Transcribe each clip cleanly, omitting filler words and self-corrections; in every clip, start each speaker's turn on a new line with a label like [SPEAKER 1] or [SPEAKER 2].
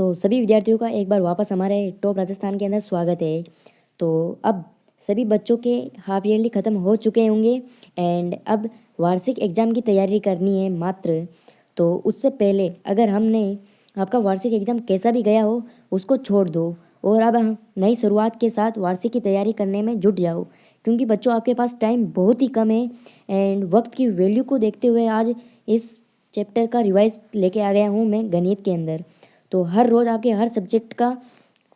[SPEAKER 1] तो सभी विद्यार्थियों का एक बार वापस हमारे टॉप राजस्थान के अंदर स्वागत है। तो अब सभी बच्चों के हाफ ईयरली ख़त्म हो चुके होंगे एंड अब वार्षिक एग्ज़ाम की तैयारी करनी है मात्र। तो उससे पहले अगर हमने आपका वार्षिक एग्ज़ाम कैसा भी गया हो उसको छोड़ दो और अब हम नई शुरुआत के साथ वार्षिक की तैयारी करने में जुट जाओ, क्योंकि बच्चों आपके पास टाइम बहुत ही कम है एंड वक्त की वैल्यू को देखते हुए आज इस चैप्टर का रिवाइज लेके आ गया हूँ मैं गणित के अंदर। तो हर रोज़ आपके हर सब्जेक्ट का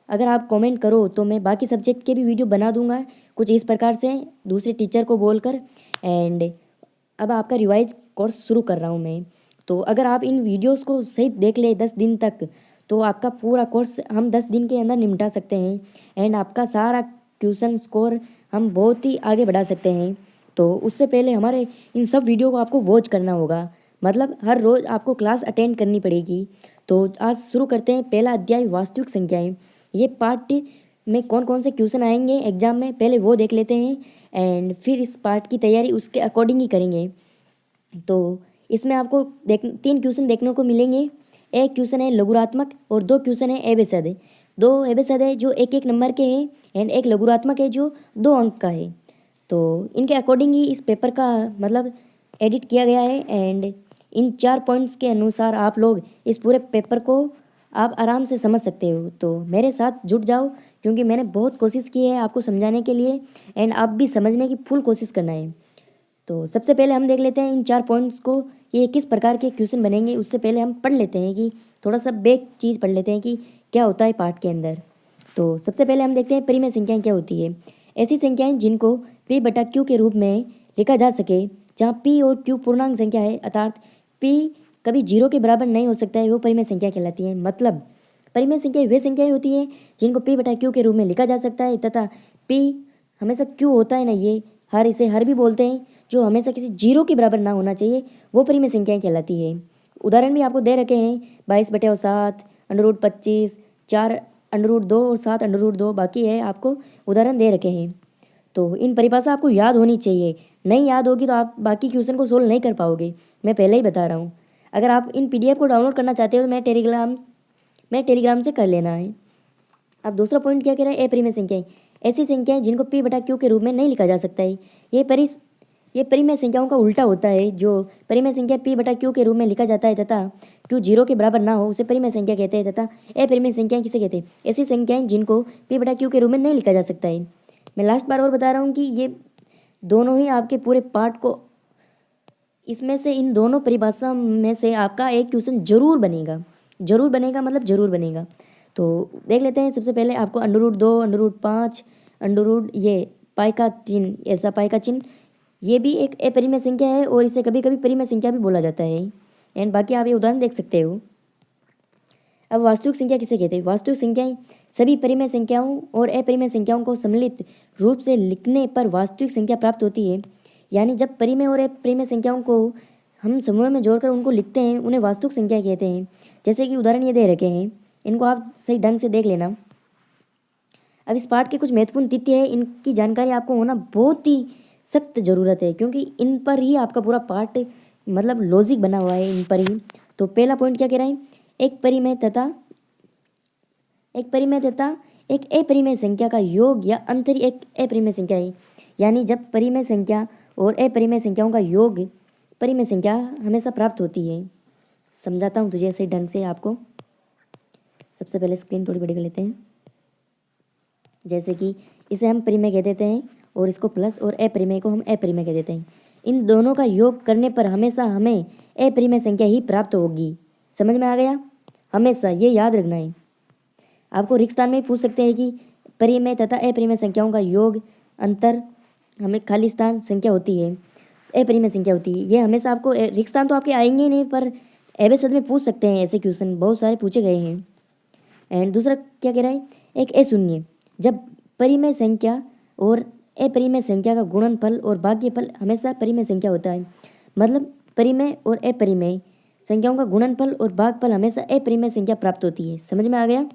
[SPEAKER 1] अगर आप कमेंट करो तो मैं बाकी सब्जेक्ट के भी वीडियो बना दूंगा कुछ इस प्रकार से दूसरे टीचर को बोलकर। एंड अब आपका रिवाइज कोर्स शुरू कर रहा हूँ मैं। तो अगर आप इन वीडियोस को सही देख ले 10 दिन तक तो आपका पूरा कोर्स हम 10 दिन के अंदर निपटा सकते हैं एंड आपका सारा क्वेश्चन स्कोर हम बहुत ही आगे बढ़ा सकते हैं। तो उससे पहले हमारे इन सब वीडियो को आपको वॉच करना होगा, मतलब हर रोज़ आपको क्लास अटेंड करनी पड़ेगी। तो आज शुरू करते हैं पहला अध्याय वास्तविक संख्याएं। ये पार्ट में कौन कौन से क्वेश्चन आएंगे एग्जाम में पहले वो देख लेते हैं एंड फिर इस पार्ट की तैयारी उसके अकॉर्डिंग ही करेंगे। तो इसमें आपको 3 क्वेश्चन देखने को मिलेंगे। एक क्वेश्चन है लघुरात्मक और 2 क्वेश्चन है एबेसद है। 2 एबेसद है जो एक एक नंबर के हैं एंड एक लघुरात्मक है जो 2 अंक का है। तो इनके अकॉर्डिंग ही इस पेपर का मतलब एडिट किया गया है एंड इन 4 पॉइंट्स के अनुसार आप लोग इस पूरे पेपर को आप आराम से समझ सकते हो। तो मेरे साथ जुट जाओ, क्योंकि मैंने बहुत कोशिश की है आपको समझाने के लिए एंड आप भी समझने की फुल कोशिश करना है। तो सबसे पहले हम देख लेते हैं इन 4 पॉइंट्स को, ये किस प्रकार के क्वेश्चन बनेंगे। उससे पहले हम पढ़ लेते हैं कि थोड़ा सा बेक चीज़ पढ़ लेते हैं कि क्या होता है पाठ के अंदर। तो सबसे पहले हम देखते हैं परिमेय संख्याएं क्या होती है। ऐसी संख्याएं जिनको p बटा q के रूप में लिखा जा सके, जहाँ p और q पूर्णांक संख्या है अर्थात p कभी 0 के बराबर नहीं हो सकता है, वो परिमेय संख्या कहलाती है। मतलब परिमेय संख्या वे संख्याएं होती हैं जिनको p बटा q के रूप में लिखा जा सकता है तथा p हमेशा q होता है ना, ये हर, इसे हर भी बोलते हैं, जो हमेशा किसी 0 के बराबर ना होना चाहिए, वो परिमेय संख्याएं कहलाती है। उदाहरण भी आपको दे रखे हैं 22/7, √25, 4 √2 और 7 √2, बाकी है आपको उदाहरण दे रखे हैं। तो इन परिभाषा आपको याद होनी चाहिए, नहीं याद होगी तो आप बाकी क्वेश्चन को सोल्व नहीं कर पाओगे, मैं पहले ही बता रहा हूँ। अगर आप इन PDF को डाउनलोड करना चाहते हो तो मैं टेलीग्राम से कर लेना है। अब दूसरा पॉइंट क्या कह रहा है, अपरिमेय संख्याएं। ऐसी संख्याएं जिनको p बटा q के रूप में नहीं लिखा जा सकता है। ये परिमेय संख्याओं का उल्टा होता है। जो परिमेय संख्या p बटा q के रूप में लिखा जाता है तथा q 0 के बराबर ना हो उसे परिमेय संख्या कहते हैं। तथा अपरिमेय संख्याएं किसे कहते हैं, ऐसी संख्याएं जिनको p बटा q के रूप में नहीं लिखा जा सकता है। मैं लास्ट बार और बता रहा हूँ कि ये दोनों ही आपके पूरे पार्ट को, इसमें से इन दोनों परिभाषा में से आपका एक क्वेश्चन जरूर बनेगा, जरूर बनेगा, मतलब जरूर बनेगा। तो देख लेते हैं। सबसे पहले आपको √2, √5, ये पाई का चिन्ह, ऐसा पाई का चिन्ह, ये भी एक अपरिमेय संख्या है और इसे कभी कभी परिमेय संख्या भी बोला जाता है। एंड बाकी आप ये उदाहरण देख सकते हो। अब वास्तविक संख्या किसे कहते हैं। वास्तविक संख्याएं सभी परिमेय संख्याओं और अपरिमेय संख्याओं को सम्मिलित रूप से लिखने पर वास्तविक संख्या प्राप्त होती है। यानी जब परिमेय और अपरिमेय संख्याओं को हम समूह में जोड़कर उनको लिखते हैं उन्हें वास्तविक संख्या कहते हैं। जैसे कि उदाहरण ये दे रखे हैं, इनको आप सही ढंग से देख लेना। अब इस पाठ के कुछ महत्वपूर्ण तथ्य है, इनकी जानकारी आपको होना बहुत ही सख्त ज़रूरत है, क्योंकि इन पर ही आपका पूरा पाठ मतलब लॉजिक बना हुआ है, इन पर ही। तो पहला पॉइंट क्या कह रहा है, एक परिमेय तथा एक अपरिमेय संख्या का योग या अंतर एक अपरिमेय संख्या है। यानी जब परिमेय संख्या और अपरिमेय संख्याओं का योग परिमेय संख्या हमेशा प्राप्त होती है। समझाता हूँ तुझे सही ढंग से आपको। सबसे पहले स्क्रीन थोड़ी बड़ी कर लेते हैं। जैसे कि इसे हम परिमेय कह देते हैं और इसको प्लस, और अपरिमेय को हम अपरिमेय कह देते हैं। इन दोनों का योग करने पर हमेशा हमें अपरिमेय संख्या ही प्राप्त होगी। समझ में आ गया, हमेशा ये याद रखना है। आपको रिक्तस्थान में पूछ सकते हैं कि परिमेय तथा अपरिमेय संख्याओं का योग अंतर, हमें खाली स्थान संख्या होती है, अपरिमेय संख्या होती है। ये हमेशा आपको रिक्तस्थान तो आपके आएंगे ही नहीं, पर एबेसद में पूछ सकते हैं, ऐसे क्वेश्चन बहुत सारे पूछे गए हैं। एंड दूसरा क्या कह रहा है, एक अशून्य, जब परिमेय संख्या और अपरिमेय संख्या का गुणनफल और भाग्यफल हमेशा परिमेय संख्या होता है। मतलब परिमेय और अपरिमेय संख्याओं का गुणनफल और भागफल हमेशा अपरिमेय संख्या प्राप्त होती है। समझ में आ गया।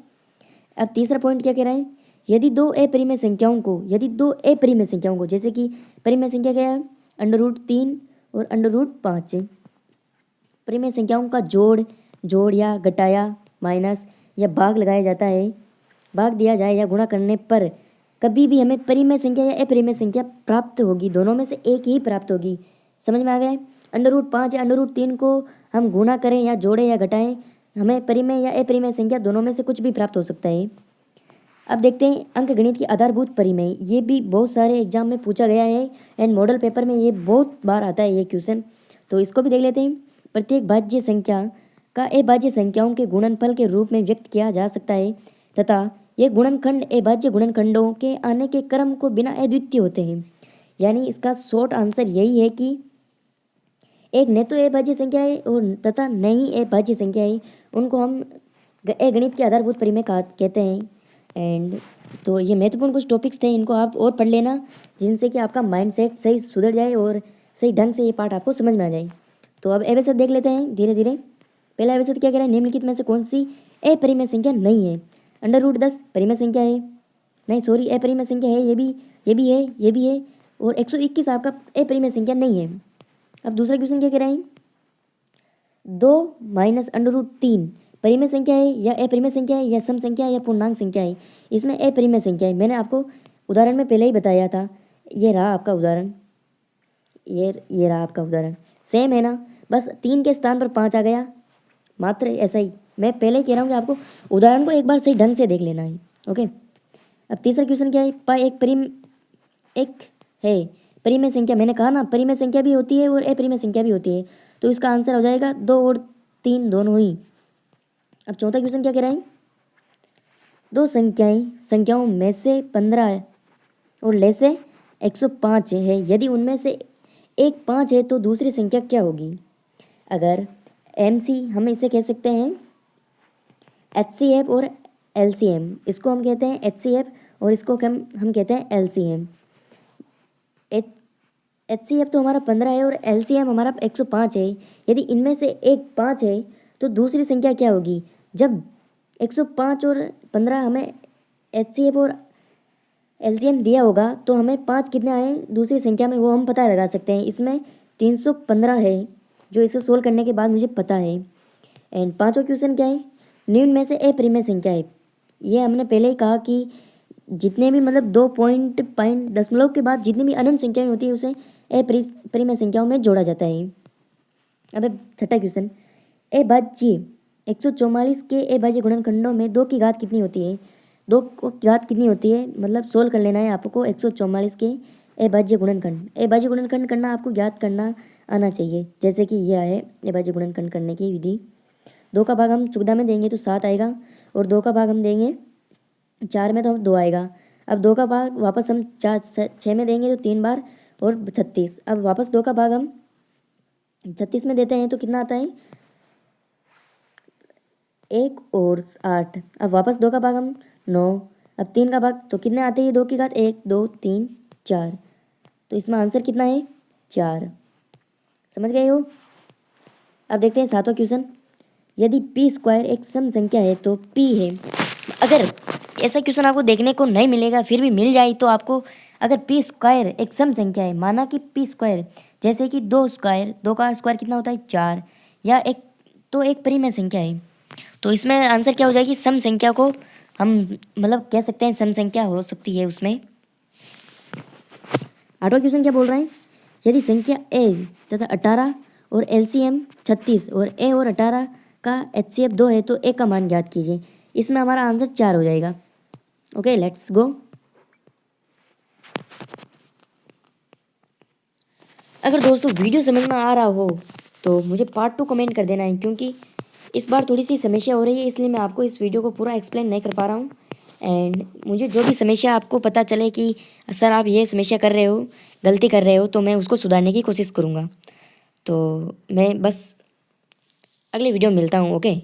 [SPEAKER 1] अब तीसरा पॉइंट क्या कह रहा है, यदि दो अपरिमेय संख्याओं को जैसे कि परिमेय संख्या क्या है, √3 और √5, परिमेय संख्याओं का जोड़ या घटाया, माइनस या भाग लगाया जाता है, भाग दिया जाए या गुणा करने पर कभी भी हमें परिमेय संख्या या अपरिमेय संख्या प्राप्त होगी, दोनों में से एक ही प्राप्त होगी। समझ में आ गया है? √5 या √3 को हम गुणा करें या जोड़ें या घटाएं, हमें परिमेय या अपरिमेय संख्या दोनों में से कुछ भी प्राप्त हो सकता है। अब देखते हैं अंक गणित की आधारभूत परिमेय। ये भी बहुत सारे एग्जाम में पूछा गया है एंड मॉडल पेपर में ये बहुत बार आता है ये क्वेश्चन, तो इसको भी देख लेते हैं। प्रत्येक भाज्य संख्या का अभाज्य संख्याओं के गुणनफल के रूप में व्यक्त किया जा सकता है तथा ये गुणनखंड अभाज्य गुणनखंडों के आने के क्रम को बिना अद्वितीय होते हैं। यानी इसका शॉर्ट आंसर यही है कि एक न तो अभाज्य संख्या है और तथा न ही अभाज्य संख्या है, उनको हम गणित के आधारभूत परिमेय कहते हैं। एंड तो ये महत्वपूर्ण कुछ टॉपिक्स थे, इनको आप और पढ़ लेना जिनसे कि आपका माइंडसेट सही सुधर जाए और सही ढंग से ये पार्ट आपको समझ में आ जाए। तो अब एवरेज देख लेते हैं धीरे धीरे। पहला एवरेज क्या कह रहा है, निम्नलिखित में से कौन सी अपरिमेय संख्या नहीं है? √10 परिमेय संख्या है, नहीं सॉरी अपरिमेय संख्या है, ये भी है और 121 आपका अपरिमेय संख्या नहीं है। अब दूसरा क्वेश्चन क्या कह रहे हैं, 2 - √3 परिमेय संख्या है या अपरिमेय संख्या है या सम संख्या है या पूर्णांक संख्या है? इसमें अपरिमेय संख्या है। मैंने आपको उदाहरण में पहले ही बताया था, ये रहा आपका उदाहरण, ये रहा आपका उदाहरण, सेम है ना, बस 3 के स्थान पर 5 आ गया, मात्र ऐसा ही। मैं पहले ही कह रहा हूँ कि आपको उदाहरण को एक बार सही ढंग से देख लेना है। ओके, अब तीसरा क्वेश्चन क्या है, पाई एक है परिमेय संख्या। मैंने कहा ना परिमेय संख्या भी होती है और अपरिमेय संख्या भी होती है, तो इसका आंसर हो जाएगा 2 और 3 दोनों ही। अब चौथा क्वेश्चन क्या कह रहा है, 2 संख्याओं में से 15 और ले से 105 है, यदि उनमें से एक 5 है तो दूसरी संख्या क्या होगी? अगर MC हम इसे कह सकते हैं HCF और LCM, इसको हम कहते हैं HCF और इसको हम कहते हैं LCM। HCF तो हमारा 15 है और LCM हमारा 105 है, यदि इनमें से एक 5 है तो दूसरी संख्या क्या होगी? जब 105 और 15 हमें HCF और LCM दिया होगा तो हमें 5 कितने आए दूसरी संख्या में, वो हम पता लगा सकते हैं। इसमें 315 है जो इसे सोल्व करने के बाद मुझे पता है। एंड पांचवा क्वेश्चन क्या है, निम्न में से अपरिमेय संख्या है। ये हमने पहले ही कहा कि जितने भी मतलब 2 पॉइंट दशमलव के बाद जितनी भी अनंत संख्याएं होती है उसे अपरिमेय संख्याओं में जोड़ा जाता है। अब छठा क्वेश्चन, अभाज्य 144 के अभाज्य गुणनखंडों में 2 की घात कितनी होती है? 2 की घात कितनी होती है मतलब सोल्व कर लेना है आपको 144 के अभाज्य गुणनखंड। अभाज्य गुणनखंड करना आपको ज्ञात करना आना चाहिए, जैसे कि यह है अभाज्य गुणनखंड करने की विधि। 2 का भाग हम 14 में देंगे तो 7 आएगा और 2 का भाग हम देंगे 4 में तो 2 आएगा। अब 2 का भाग वापस हम 6 में देंगे तो 3 बार और 36। अब वापस 2 का भाग हम 36 में देते हैं तो कितना आता है 1 और 8। अब वापस 2 का भाग हम 9, अब 3 का भाग तो कितने आते हैं 2 की घात 1 2 3 4, तो इसमें आंसर कितना है 4। समझ गए हो? अब देखते हैं सातवां क्वेश्चन, यदि p² एक सम संख्या है तो p है। अगर ऐसा क्वेश्चन आपको देखने को नहीं मिलेगा फिर भी मिल जाए तो आपको, अगर p² एक सम संख्या है, माना कि p² जैसे कि 2 का स्क्वायर कितना होता है 4, या एक परिमेय संख्या है, तो इसमें आंसर क्या हो जाएगी, सम संख्या को हम मतलब कह सकते हैं सम संख्या हो सकती है उसमें। आठवां क्वेश्चन क्या बोल रहे हैं, यदि संख्या a तथा 18 और LCM 36 और a और 18 का HCF 2 है तो a का मान ज्ञात कीजिए। इसमें हमारा आंसर 4 हो जाएगा। Okay, let's go. अगर दोस्तों वीडियो समझ में आ रहा हो तो मुझे पार्ट 2 कमेंट कर देना है, क्योंकि इस बार थोड़ी सी समस्या हो रही है इसलिए मैं आपको इस वीडियो को पूरा एक्सप्लेन नहीं कर पा रहा हूँ। एंड मुझे जो भी समस्या आपको पता चले कि सर आप ये समस्या कर रहे हो, गलती कर रहे हो, तो मैं उसको सुधारने की कोशिश करूँगा। तो मैं बस अगले वीडियो में मिलता हूँ। ओके।